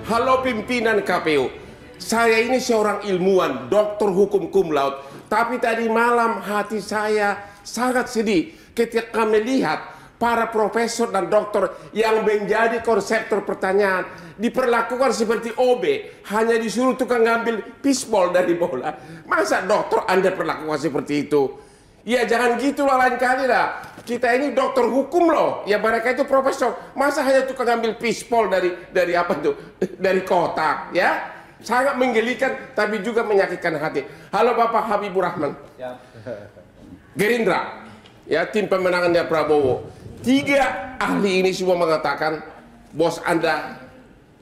Halo pimpinan KPU, saya ini seorang ilmuwan, doktor hukum cum laude, tapi tadi malam hati saya sangat sedih ketika melihat para profesor dan doktor yang menjadi konseptor pertanyaan diperlakukan seperti OB, hanya disuruh tukang ngambil pisbol dari bola. Masa dokter Anda perlakukan seperti itu? Ya jangan gitu lah, lain kali lah. Kita ini dokter hukum loh, ya mereka itu profesor. Masa hanya tukang ngambil pisbol dari apa tuh? Dari kotak, ya? Sangat menggelikan tapi juga menyakitkan hati. Halo Bapak Habibur Rahman. Ya. Gerindra, ya tim pemenangannya Prabowo. 3 ahli ini semua mengatakan bos Anda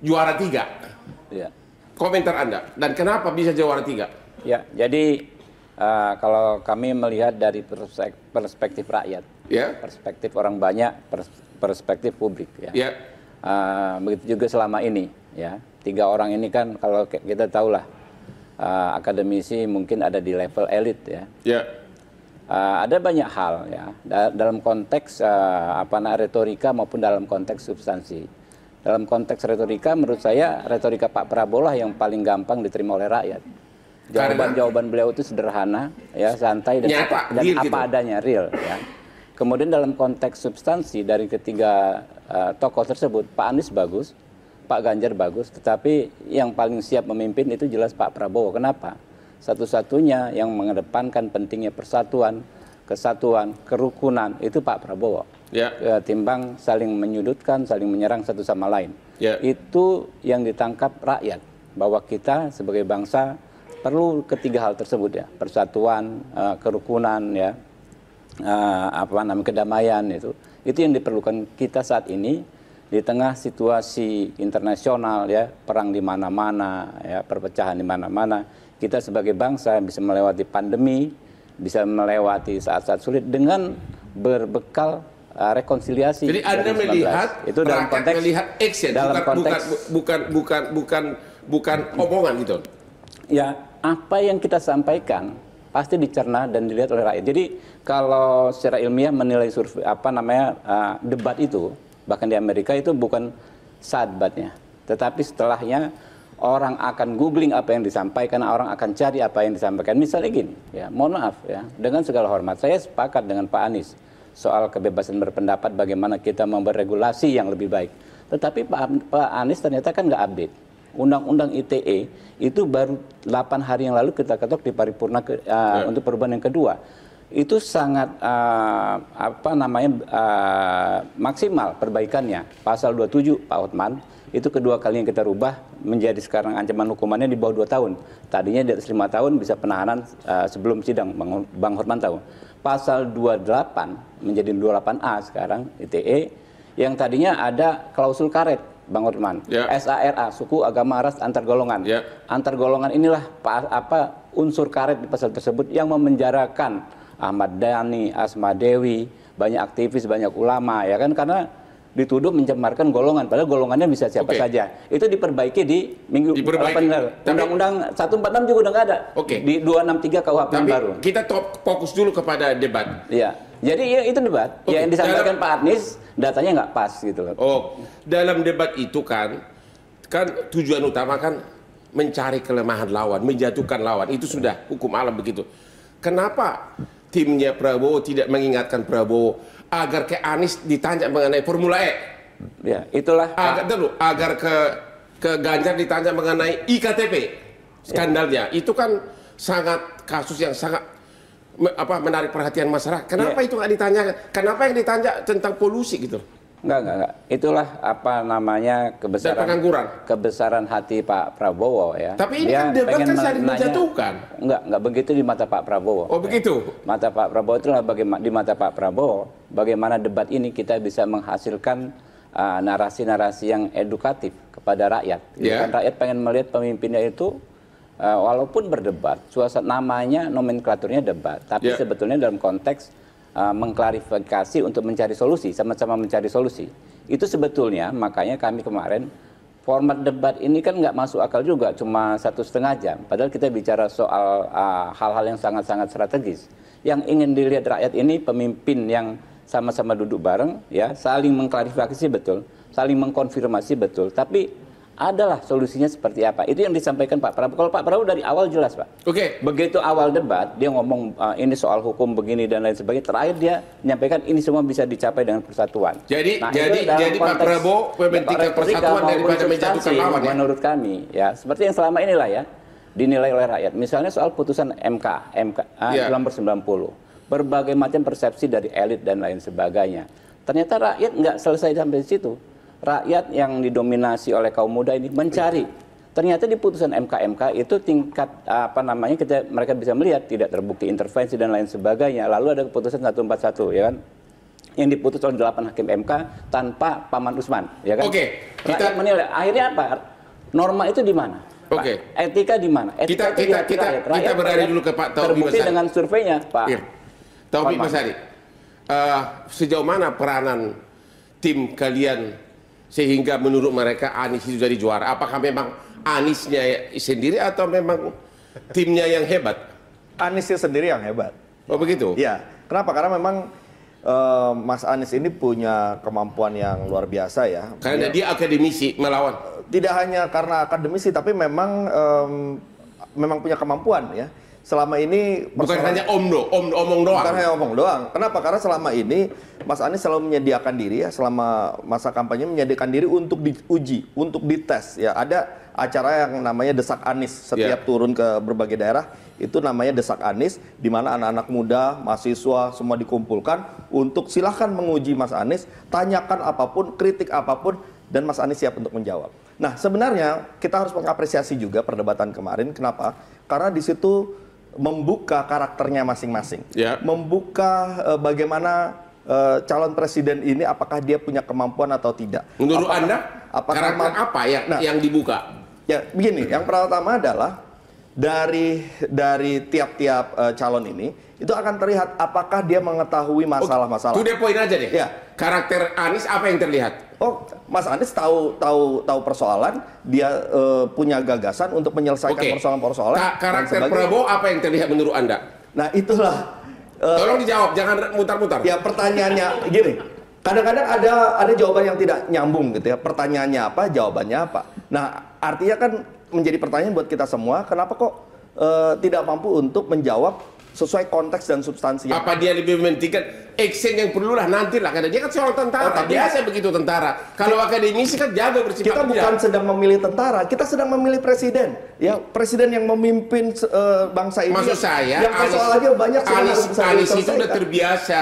juara 3. Ya. Komentar Anda dan kenapa bisa juara 3? Ya, jadi kalau kami melihat dari perspektif rakyat, ya, perspektif orang banyak, perspektif publik, ya. Ya. Begitu juga selama ini, ya. 3 orang ini kan kalau kita tahulah akademisi mungkin ada di level elit, ya. Ya. Ada banyak hal, ya, dalam konteks retorika maupun dalam konteks substansi. Dalam konteks retorika, menurut saya retorika Pak Prabowo lah yang paling gampang diterima oleh rakyat. Jawaban beliau itu sederhana, ya, santai dan nyata, apa gitu adanya, real, ya. Kemudian dalam konteks substansi dari ketiga tokoh tersebut, Pak Anies bagus, Pak Ganjar bagus, tetapi yang paling siap memimpin itu jelas Pak Prabowo. Kenapa? Satu-satunya yang mengedepankan pentingnya persatuan, kesatuan, kerukunan itu Pak Prabowo. Ya. Timbang saling menyudutkan, saling menyerang satu sama lain. Ya. Itu yang ditangkap rakyat, bahwa kita sebagai bangsa perlu ketiga hal tersebut, ya, persatuan, kerukunan, ya, kedamaian, itu yang diperlukan kita saat ini di tengah situasi internasional, ya, perang di mana-mana, ya, perpecahan di mana-mana. Kita sebagai bangsa bisa melewati pandemi, bisa melewati saat-saat sulit dengan berbekal rekonsiliasi. Jadi Anda melihat itu dalam konteks melihat action, dalam konteks bukan omongan gitu. Ya, apa yang kita sampaikan pasti dicerna dan dilihat oleh rakyat. Jadi kalau secara ilmiah menilai survei debat itu, bahkan di Amerika itu bukan saat debatnya, tetapi setelahnya orang akan googling apa yang disampaikan, orang akan cari apa yang disampaikan. Misalnya gini, ya, mohon maaf, ya, dengan segala hormat, saya sepakat dengan Pak Anies soal kebebasan berpendapat, bagaimana kita membuat regulasi yang lebih baik. Tetapi Pak Anies ternyata kan nggak update. Undang-undang ITE itu baru 8 hari yang lalu kita ketok di paripurna untuk perubahan yang kedua. Itu sangat maksimal perbaikannya. Pasal 27 Pak Hotman itu kedua kali yang kita rubah menjadi sekarang ancaman hukumannya di bawah 2 tahun. Tadinya di atas 5 tahun bisa penahanan sebelum sidang, Bang Hotman tahu. Pasal 28 menjadi 28A sekarang ITE yang tadinya ada klausul karet, Bang Hotman, ya. SARA, suku, agama, ras, antar golongan. Ya. Antar golongan inilah unsur karet di pasal tersebut yang memenjarakan Ahmad Dhani, Asma Dewi, banyak aktivis, banyak ulama, ya kan, karena dituduh mencemarkan golongan, padahal golongannya bisa siapa saja. Itu diperbaiki di minggu depan. Undang-undang 146 juga udah nggak ada. Di 263 KUHP baru. Kita fokus dulu kepada debat. Iya. Jadi ya, itu debat. Yang disampaikan Pak Anies datanya nggak pas gitu loh. Dalam debat itu kan tujuan utama kan mencari kelemahan lawan, menjatuhkan lawan. Itu sudah hukum alam begitu. Kenapa timnya Prabowo tidak mengingatkan Prabowo agar ke Anies ditanya mengenai Formula E? Ya, itulah. Agar ke Ganjar ditanya mengenai IKTP skandalnya. Ya. Itu kan sangat kasus yang sangat menarik perhatian masyarakat. Kenapa itu nggak ditanyakan? Kenapa yang ditanya tentang polusi gitu? Enggak. Itulah kebesaran hati Pak Prabowo, ya. Tapi ini kan debat kan saling menjatuhkan. Enggak begitu di mata Pak Prabowo. Oh, begitu. Mata Pak Prabowo itulah di mata Pak Prabowo bagaimana debat ini kita bisa menghasilkan narasi-narasi yang edukatif kepada rakyat. Yeah. Kan rakyat pengen melihat pemimpinnya itu walaupun berdebat, suasana namanya nomenklaturnya debat, tapi sebetulnya dalam konteks mengklarifikasi untuk mencari solusi, sama-sama mencari solusi. Itu sebetulnya makanya kami kemarin format debat ini kan nggak masuk akal juga, cuma 1,5 jam. Padahal kita bicara soal hal-hal yang sangat-sangat strategis. Yang ingin dilihat rakyat ini pemimpin yang sama-sama duduk bareng, ya, saling mengklarifikasi betul, saling mengkonfirmasi betul. Tapi adalah solusinya seperti apa. Itu yang disampaikan Pak Prabowo. Kalau Pak Prabowo dari awal jelas, Pak. Oke. Begitu awal debat, dia ngomong ini soal hukum begini dan lain sebagainya. Terakhir dia menyampaikan ini semua bisa dicapai dengan persatuan. Jadi Pak Prabowo mementingkan persatuan daripada menjatuhkan lawan ya. Menurut kami, ya seperti yang selama inilah ya dinilai oleh rakyat. Misalnya soal putusan MK nomor 90. Berbagai macam persepsi dari elit dan lain sebagainya. Ternyata rakyat nggak selesai sampai di situ. Rakyat yang didominasi oleh kaum muda ini mencari. Ternyata di putusan MK itu tingkat mereka bisa melihat tidak terbukti intervensi dan lain sebagainya. Lalu ada keputusan 141 ya kan, yang diputus oleh 8 hakim MK tanpa Paman Usman ya kan. Oke. Kita menilai akhirnya apa? Norma itu di mana? Oke. Etika di mana? Kita beralih dulu ke Pak Taufik terbukti Basari. dengan surveinya Pak. Taufik Basari. Sejauh mana peranan tim kalian sehingga menurut mereka Anies itu jadi juara? Apakah memang Aniesnya sendiri atau memang timnya yang hebat? Aniesnya sendiri yang hebat. Oh begitu? Ya, kenapa? Karena memang Mas Anies ini punya kemampuan yang luar biasa ya. Karena dia akademisi melawan. Tidak hanya karena akademisi, tapi memang punya kemampuan ya. Selama ini bukan hanya omong doang. Bukan hanya omong doang. Kenapa? Karena selama ini Mas Anies selalu menyediakan diri ya, selama masa kampanye menyediakan diri untuk diuji, untuk dites ya. Ada acara yang namanya Desak Anies setiap turun ke berbagai daerah, itu namanya Desak Anies, di mana anak-anak muda, mahasiswa semua dikumpulkan untuk silahkan menguji Mas Anies, tanyakan apapun, kritik apapun, dan Mas Anies siap untuk menjawab. Nah, sebenarnya kita harus mengapresiasi juga perdebatan kemarin. Kenapa? Karena di situ membuka karakternya masing-masing, membuka bagaimana calon presiden ini apakah dia punya kemampuan atau tidak. Menurut Anda, karakter apa yang dibuka? Ya, begini, yang pertama adalah dari tiap-tiap calon ini itu akan terlihat apakah dia mengetahui masalah-masalah. To the point aja deh. Ya. Karakter Anies apa yang terlihat? Oh, Mas Anies tahu persoalan, dia punya gagasan untuk menyelesaikan persoalan-persoalan. Karakter Prabowo apa yang terlihat menurut Anda? Nah, itulah. Tolong dijawab, jangan mutar-mutar. Ya, pertanyaannya gini. Kadang-kadang ada jawaban yang tidak nyambung gitu ya. Pertanyaannya apa, jawabannya apa. Nah, artinya kan menjadi pertanyaan buat kita semua, kenapa kok tidak mampu untuk menjawab sesuai konteks dan substansinya. Apa dia lebih mementingkan action yang perlulah nantilah, karena dia kan seorang tentara. Biasa begitu tentara. Kalau akademisi kan jago bersifat. Kita bukan sedang memilih tentara, kita sedang memilih presiden. Ya, presiden yang memimpin bangsa ini. Maksud saya, yang persoalannya banyak. Anies itu udah terbiasa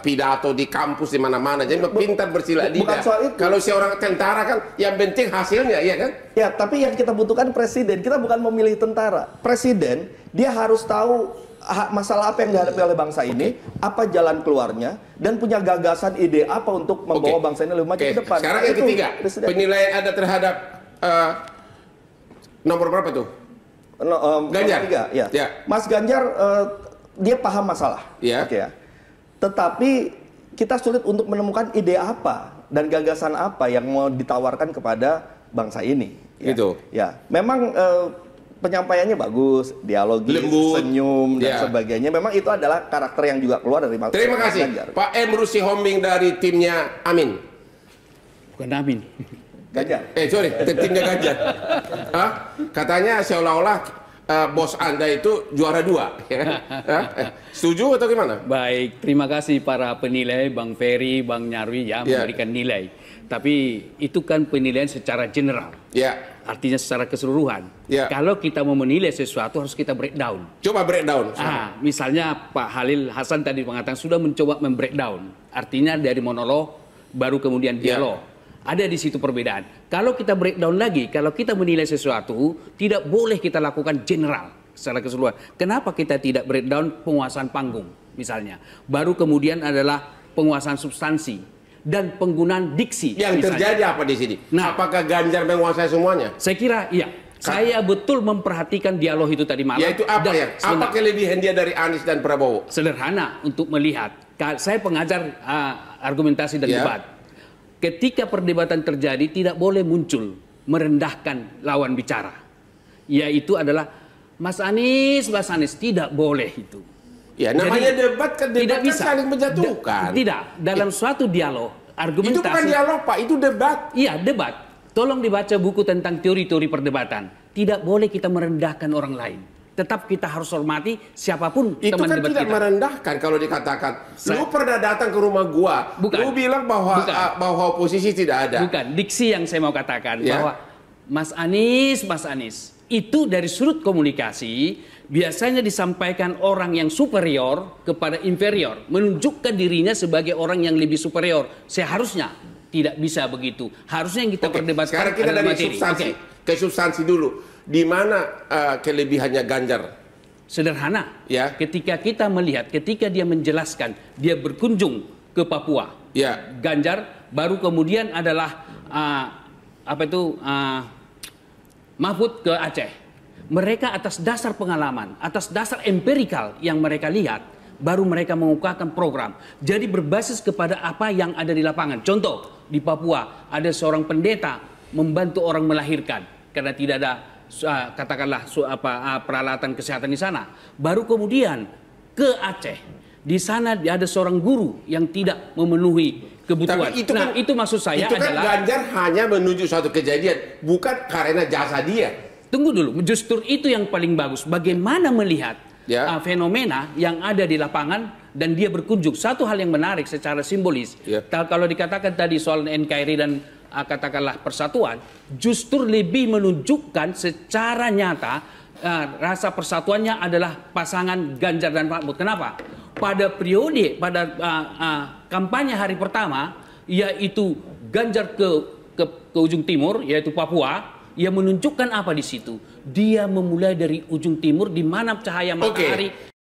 pidato di kampus di mana-mana, jadi pintar bersilat lidah. Kalau seorang tentara kan yang penting hasilnya, ya kan? Ya, tapi yang kita butuhkan presiden. Kita bukan memilih tentara. Presiden dia harus tahu masalah apa yang dihadapi oleh bangsa ini, apa jalan keluarnya, dan punya gagasan ide apa untuk membawa bangsa ini lebih maju ke depan. Sekarang yang ketiga, penilaian Anda terhadap nomor berapa tuh? Ganjar. Ya. Mas Ganjar dia paham masalah. Ya. Tetapi kita sulit untuk menemukan ide apa dan gagasan apa yang mau ditawarkan kepada bangsa ini. Gitu. Ya, memang penyampaiannya bagus, dialogis, lembut, senyum dan sebagainya. Memang itu adalah karakter yang juga keluar dari Mas Ganjar. Terima kasih. Pak Emru Sihombing dari timnya Amin. Bukan Amin. Ganjar. Timnya Ganjar. Katanya seolah-olah bos Anda itu juara 2. Setuju atau gimana? Baik, terima kasih para penilai, Bang Ferry, Bang Nyarwi memberikan nilai. Tapi itu kan penilaian secara general. Artinya secara keseluruhan. Kalau kita mau menilai sesuatu harus kita breakdown. Coba breakdown. Misalnya Pak Halil Hasan tadi mengatakan sudah mencoba membreakdown. Artinya dari monolog baru kemudian dialog. Ada di situ perbedaan. Kalau kita breakdown lagi, kalau kita menilai sesuatu tidak boleh kita lakukan general secara keseluruhan. Kenapa kita tidak breakdown penguasaan panggung misalnya? Baru kemudian adalah penguasaan substansi dan penggunaan diksi. Yang terjadi apa di sini? Nah, apakah Ganjar menguasai semuanya? Saya kira iya. Saya betul memperhatikan dialog itu tadi malam. Yaitu apa ya? Apa kelebihan dia dari Anies dan Prabowo? Sederhana untuk melihat. Saya pengajar argumentasi dan debat. Ketika perdebatan terjadi tidak boleh muncul merendahkan lawan bicara. Yaitu adalah Mas Anies, tidak boleh itu. Ya, namanya debat kan tidak bisa saling menjatuhkan. Tidak, dalam suatu dialog, argumentasi. Itu bukan dialog, Pak, itu debat. Iya, debat. Tolong dibaca buku tentang teori-teori perdebatan. Tidak boleh kita merendahkan orang lain. Tetap kita harus hormati siapapun itu teman kan debat tidak kita. merendahkan kalau dikatakan. Lu pernah datang ke rumah gua, Bukan. lu bilang bahwa oposisi tidak ada. Bukan, diksi yang saya mau katakan bahwa Mas Anies, itu dari sudut komunikasi biasanya disampaikan orang yang superior kepada inferior, menunjukkan dirinya sebagai orang yang lebih superior. Seharusnya tidak bisa begitu. Harusnya yang kita perdebatkan sekarang kita dari substansi ke substansi dulu. Di mana kelebihannya Ganjar? Sederhana. Ya. Ketika kita melihat, ketika dia menjelaskan, dia berkunjung ke Papua. Ya. Ganjar baru kemudian adalah Mahfud ke Aceh. Mereka atas dasar pengalaman, atas dasar empirikal yang mereka lihat, baru mereka mengungkapkan program. Jadi berbasis kepada apa yang ada di lapangan. Contoh, di Papua ada seorang pendeta membantu orang melahirkan karena tidak ada katakanlah peralatan kesehatan di sana. Baru kemudian ke Aceh. Di sana ada seorang guru yang tidak memenuhi kebutuhan. Tapi itu maksud saya itu kan adalah Ganjar hanya menunjuk suatu kejadian, bukan karena jasa dia. Tunggu dulu, justru itu yang paling bagus. Bagaimana melihat fenomena yang ada di lapangan dan dia berkunjung. Satu hal yang menarik secara simbolis. Kalau dikatakan tadi soal NKRI dan katakanlah persatuan, justru lebih menunjukkan secara nyata rasa persatuannya adalah pasangan Ganjar dan Mahfud. Kenapa? Pada periode, pada kampanye hari pertama, yaitu Ganjar ke ujung timur, yaitu Papua, ia menunjukkan apa di situ? Dia memulai dari ujung timur di mana cahaya matahari